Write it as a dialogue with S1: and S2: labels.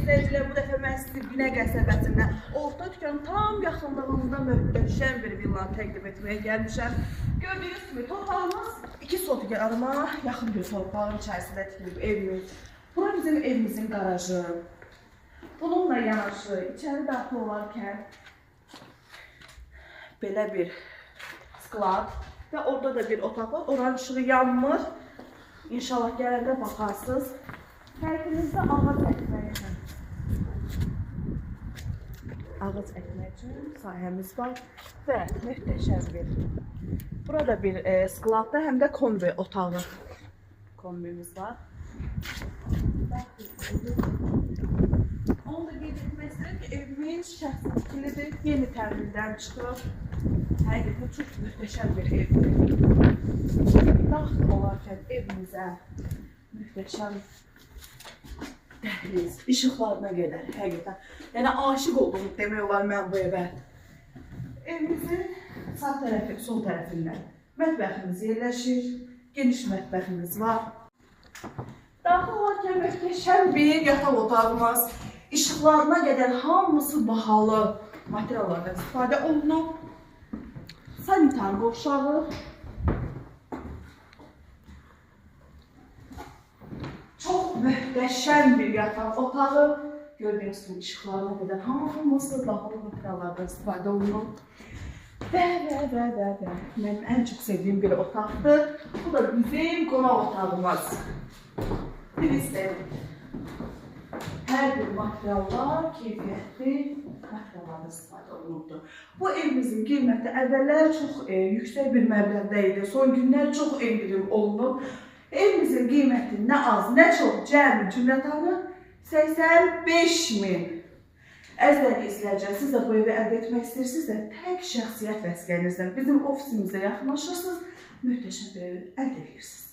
S1: izləyicilər, bu dəfə mən sizi Binə qəsəbəsindən orta dükkanın tam yaxınlığında möhtəşəm bir villanı təqdim etməyə gəlmişəm. Gördüyünüz kimi torpağımız 2 sotqarıma yaxın bir torpağın içərisində tikilib evimiz. Bura bizim evimizin qarajı. Bununla yanaşı içəri daxil olarkən belə bir sklad və orada da bir otaq var. Oranın işığı yanmır. İnşallah gələndə baxarsınız. Tərəfinizdə ağac əkmək üçün sahəmiz var və möhtəşəm bir. Burada bir skladda həm də kombi otağı kombimiz var. Onu da qeyd etmək istəyirəm ki, evimiz şəxsi tikilidir, yeni təmirdən çıxır. Həqiqətən çox möhtəşəm bir evdir. Daxil olarkən evimizə möhtəşəm dəhliz, işıqlarına qədər, həqiqətən. Yəni, aşıq oldum demək olar mən bu evə. Evimizin sağ tərəfi, sol tərəfindən mətbəximiz yerləşir, geniş mətbəximiz var. Daxil olarkən möhtəşəm bir yataq otağımız, işıqlarına qədər hamısı bahalı materiallardan istifadə olunub. Sanitar qovşağı. Çox möhtəşəm bir yataq otağı. Gördüyünüz kimi işıqlarına qədər hamısı bahalı materiallardan istifadə olunub. Və. Mənim ən çox sevdiyim bir otaqdır. Bu da bizim qonaq otağımız. Bilirsin, hər bir materiallar keyfiyyətli materiallardan istifadə olunubdur. Bu evimizin qiyməti əvvəllər çox yüksək bir məbləğdə idi. Son günlər çox endirim olunub. Evimizin qiyməti nə az, nə çox cəmi cümlətanı 85.000. Əzizlər izləyicilər, siz də bu evi əldə etmək istəyirsinizsə, tək şəxsiyyət vəsiqənizdən bizim ofisimizə yaxınlaşırsınız, möhtəşəm bir evi əldə edirsiniz.